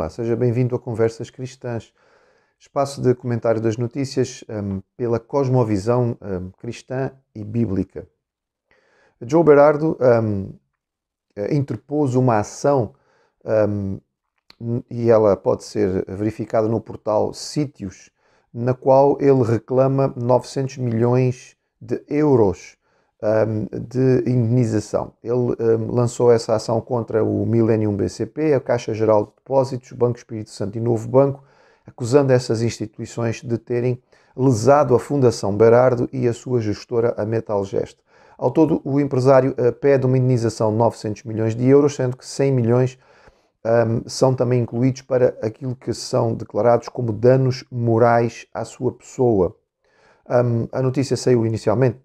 Olá, seja bem-vindo a Conversas Cristãs, espaço de comentário das notícias pela cosmovisão cristã e bíblica. Joe Berardo interpôs uma ação e ela pode ser verificada no portal Sítios, na qual ele reclama 900 milhões de euros de indenização. Ele lançou essa ação contra o Millennium BCP, a Caixa Geral de Depósitos, o Banco Espírito Santo e Novo Banco, acusando essas instituições de terem lesado a Fundação Berardo e a sua gestora, a Metalgest. Ao todo, o empresário pede uma indenização de 900 milhões de euros, sendo que 100 milhões são também incluídos para aquilo que são declarados como danos morais à sua pessoa. A notícia saiu inicialmente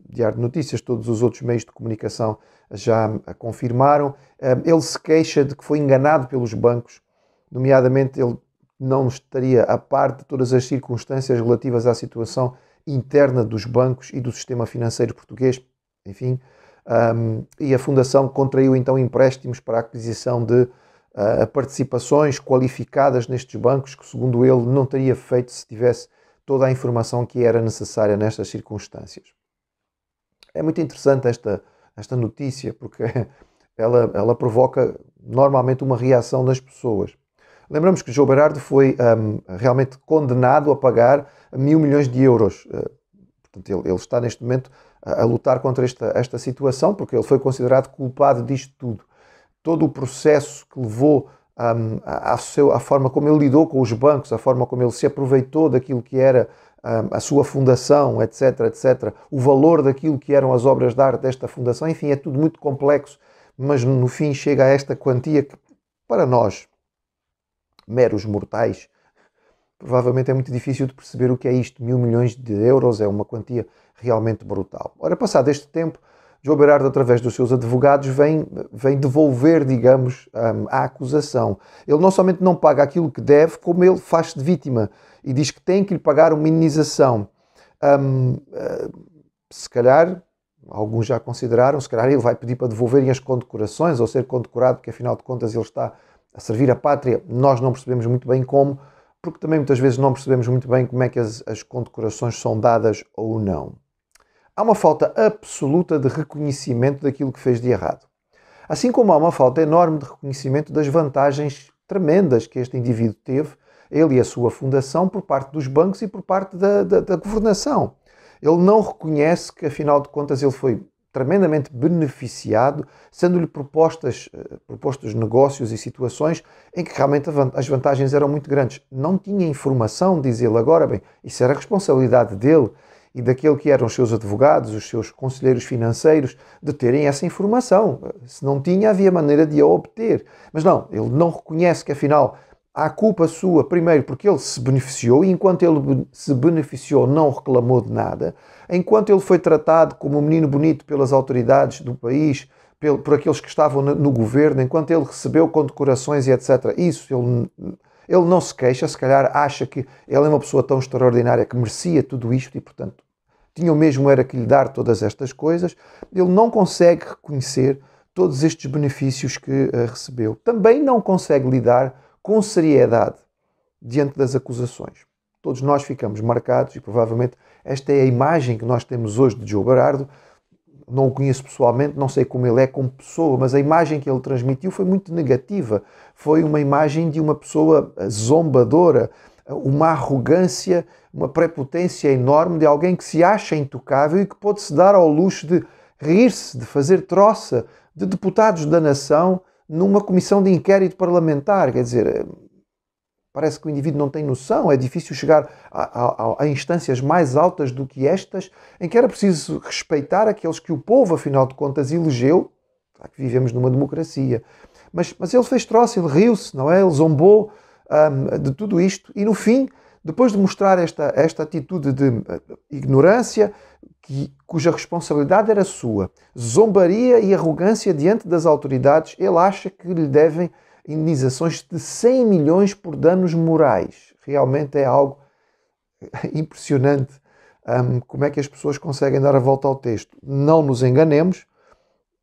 Diário de Notícias, todos os outros meios de comunicação já a confirmaram. Ele se queixa de que foi enganado pelos bancos, nomeadamente ele não estaria a par de todas as circunstâncias relativas à situação interna dos bancos e do sistema financeiro português, enfim, e a Fundação contraiu então empréstimos para a aquisição de participações qualificadas nestes bancos, que segundo ele não teria feito se tivesse toda a informação que era necessária nestas circunstâncias. É muito interessante esta notícia, porque ela provoca normalmente uma reação das pessoas. Lembramos que Joe Berardo foi realmente condenado a pagar 1.000 milhões de euros. Portanto, ele está neste momento a lutar contra esta situação, porque ele foi considerado culpado disto tudo. Todo o processo que levou a forma como ele lidou com os bancos, a forma como ele se aproveitou daquilo que era a sua fundação, etc, etc, o valor daquilo que eram as obras de arte desta fundação, enfim, é tudo muito complexo, mas no fim chega a esta quantia que, para nós, meros mortais, provavelmente é muito difícil de perceber o que é isto. 1.000 milhões de euros é uma quantia realmente brutal. Ora, passado este tempo, Joe Berardo, através dos seus advogados, vem devolver, digamos, a acusação. Ele não somente não paga aquilo que deve, como ele faz-se de vítima e diz que tem que lhe pagar uma indenização. Se calhar, alguns já consideraram, se calhar ele vai pedir para devolverem as condecorações ou ser condecorado, porque afinal de contas ele está a servir a pátria. Nós não percebemos muito bem como, porque também muitas vezes não percebemos muito bem como é que as condecorações são dadas ou não. Há uma falta absoluta de reconhecimento daquilo que fez de errado. Assim como há uma falta enorme de reconhecimento das vantagens tremendas que este indivíduo teve, ele e a sua fundação, por parte dos bancos e por parte da governação. Ele não reconhece que, afinal de contas, ele foi tremendamente beneficiado, sendo-lhe propostos negócios e situações em que realmente as vantagens eram muito grandes. Não tinha informação, diz ele agora, bem, isso era responsabilidade dele e daquele que eram os seus advogados, os seus conselheiros financeiros, de terem essa informação. Se não tinha, havia maneira de a obter. Mas não, ele não reconhece que, afinal, há culpa sua, primeiro, porque ele se beneficiou, e enquanto ele se beneficiou, não reclamou de nada. Enquanto ele foi tratado como um menino bonito pelas autoridades do país, por aqueles que estavam no governo, enquanto ele recebeu condecorações e etc., isso ele não se queixa, se calhar acha que ele é uma pessoa tão extraordinária que merecia tudo isto e, portanto, tinha o mesmo era que lhe dar todas estas coisas. Ele não consegue reconhecer todos estes benefícios que recebeu. Também não consegue lidar com seriedade diante das acusações. Todos nós ficamos marcados e provavelmente esta é a imagem que nós temos hoje de Joe Berardo. Não o conheço pessoalmente, não sei como ele é como pessoa, mas a imagem que ele transmitiu foi muito negativa. Foi uma imagem de uma pessoa zombadora, uma arrogância, uma prepotência enorme de alguém que se acha intocável e que pode se dar ao luxo de rir-se, de fazer troça de deputados da nação numa comissão de inquérito parlamentar. Quer dizer, parece que o indivíduo não tem noção, é difícil chegar a instâncias mais altas do que estas, em que era preciso respeitar aqueles que o povo, afinal de contas, elegeu. Claro que vivemos numa democracia. Mas ele fez troça, ele riu-se, não é? Ele zombou de tudo isto e, no fim, depois de mostrar esta atitude de ignorância, cuja responsabilidade era sua, zombaria e arrogância diante das autoridades, ele acha que lhe devem indenizações de 100 milhões por danos morais. Realmente é algo impressionante como é que as pessoas conseguem dar a volta ao texto. Não nos enganemos,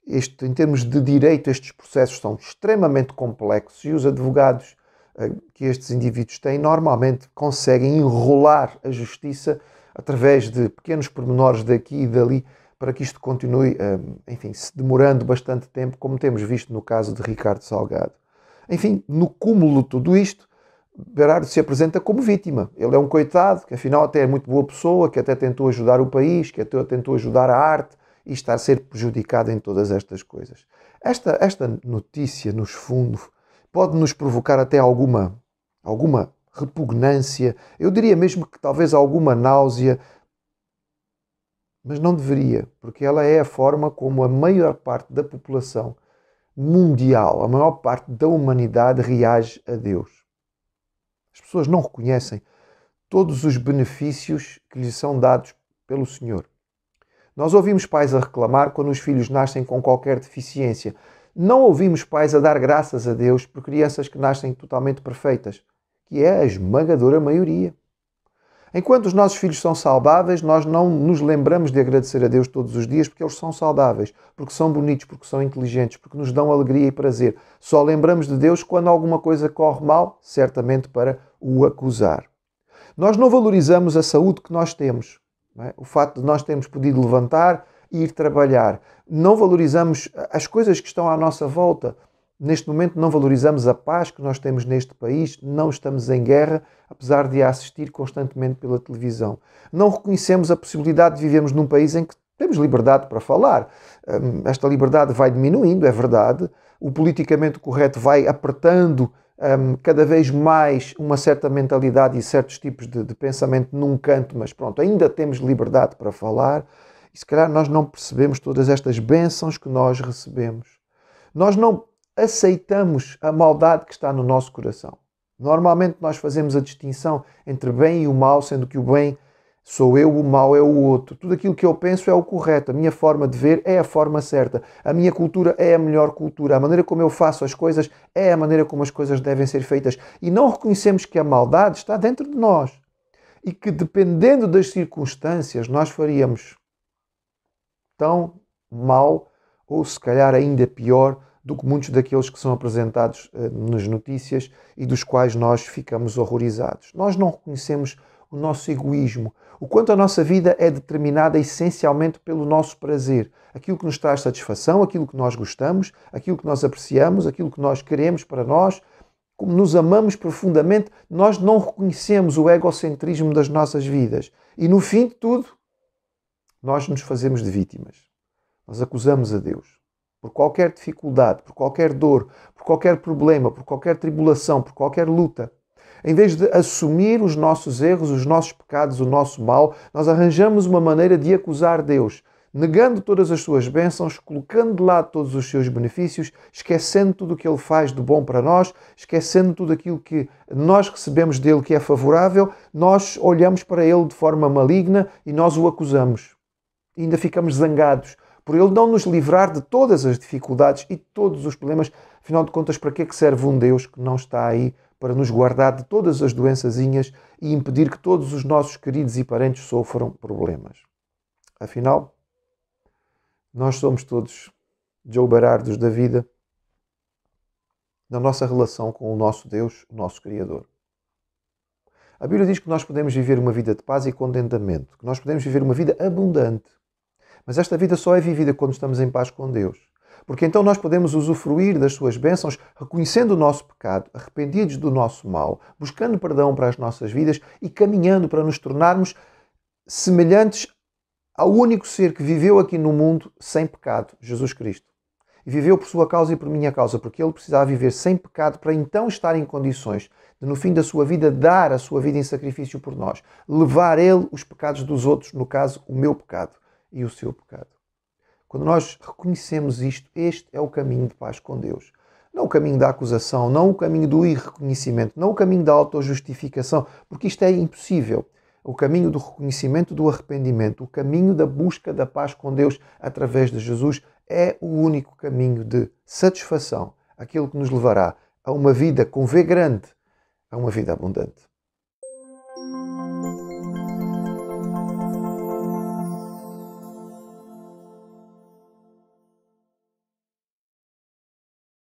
em termos de direito, estes processos são extremamente complexos e os advogados que estes indivíduos têm, normalmente conseguem enrolar a justiça através de pequenos pormenores daqui e dali, para que isto continue, enfim, se demorando bastante tempo, como temos visto no caso de Ricardo Salgado. Enfim, no cúmulo de tudo isto, Berardo se apresenta como vítima. Ele é um coitado, que afinal até é muito boa pessoa, que até tentou ajudar o país, que até tentou ajudar a arte, e está a ser prejudicado em todas estas coisas. Esta notícia, nos fundos, pode nos provocar até alguma repugnância, eu diria mesmo que talvez alguma náusea, mas não deveria, porque ela é a forma como a maior parte da população mundial, a maior parte da humanidade reage a Deus. As pessoas não reconhecem todos os benefícios que lhes são dados pelo Senhor. Nós ouvimos pais a reclamar quando os filhos nascem com qualquer deficiência. Não ouvimos pais a dar graças a Deus por crianças que nascem totalmente perfeitas, que é a esmagadora maioria. Enquanto os nossos filhos são saudáveis, nós não nos lembramos de agradecer a Deus todos os dias porque eles são saudáveis, porque são bonitos, porque são inteligentes, porque nos dão alegria e prazer. Só lembramos de Deus quando alguma coisa corre mal, certamente para o acusar. Nós não valorizamos a saúde que nós temos, não é? O facto de nós termos podido levantar e ir trabalhar. Não valorizamos as coisas que estão à nossa volta. Neste momento não valorizamos a paz que nós temos neste país, não estamos em guerra, apesar de a assistir constantemente pela televisão. Não reconhecemos a possibilidade de vivermos num país em que temos liberdade para falar. Esta liberdade vai diminuindo, é verdade. O politicamente correto vai apertando cada vez mais uma certa mentalidade e certos tipos de pensamento num canto, mas pronto, ainda temos liberdade para falar. E se calhar nós não percebemos todas estas bênçãos que nós recebemos. Nós não aceitamos a maldade que está no nosso coração. Normalmente nós fazemos a distinção entre bem e o mal, sendo que o bem sou eu, o mal é o outro. Tudo aquilo que eu penso é o correto, a minha forma de ver é a forma certa, a minha cultura é a melhor cultura, a maneira como eu faço as coisas é a maneira como as coisas devem ser feitas. E não reconhecemos que a maldade está dentro de nós e que, dependendo das circunstâncias, nós faríamos tão mal ou se calhar ainda pior do que muitos daqueles que são apresentados nas notícias e dos quais nós ficamos horrorizados. Nós não reconhecemos o nosso egoísmo, o quanto a nossa vida é determinada essencialmente pelo nosso prazer, aquilo que nos traz satisfação, aquilo que nós gostamos, aquilo que nós apreciamos, aquilo que nós queremos para nós, como nos amamos profundamente, nós não reconhecemos o egocentrismo das nossas vidas. E no fim de tudo, nós nos fazemos de vítimas. Nós acusamos a Deus. Por qualquer dificuldade, por qualquer dor, por qualquer problema, por qualquer tribulação, por qualquer luta. Em vez de assumir os nossos erros, os nossos pecados, o nosso mal, nós arranjamos uma maneira de acusar Deus, negando todas as suas bênçãos, colocando de lado todos os seus benefícios, esquecendo tudo o que Ele faz de bom para nós, esquecendo tudo aquilo que nós recebemos dele que é favorável, nós olhamos para Ele de forma maligna e nós o acusamos. E ainda ficamos zangados por Ele não nos livrar de todas as dificuldades e todos os problemas. Afinal de contas, para que é que serve um Deus que não está aí para nos guardar de todas as doençazinhas e impedir que todos os nossos queridos e parentes sofram problemas? Afinal, nós somos todos Joe Berardos da vida na nossa relação com o nosso Deus, o nosso Criador. A Bíblia diz que nós podemos viver uma vida de paz e contentamento, que nós podemos viver uma vida abundante. Mas esta vida só é vivida quando estamos em paz com Deus. Porque então nós podemos usufruir das suas bênçãos, reconhecendo o nosso pecado, arrependidos do nosso mal, buscando perdão para as nossas vidas e caminhando para nos tornarmos semelhantes ao único ser que viveu aqui no mundo sem pecado, Jesus Cristo. E viveu por sua causa e por minha causa, porque ele precisava viver sem pecado para então estar em condições de, no fim da sua vida, dar a sua vida em sacrifício por nós. Levar ele os pecados dos outros, no caso, o meu pecado e o seu pecado. Quando nós reconhecemos isto, este é o caminho de paz com Deus. Não o caminho da acusação, não o caminho do irreconhecimento, não o caminho da autojustificação, porque isto é impossível. O caminho do reconhecimento, do arrependimento, o caminho da busca da paz com Deus através de Jesus é o único caminho de satisfação, aquele que nos levará a uma vida com V grande, a uma vida abundante.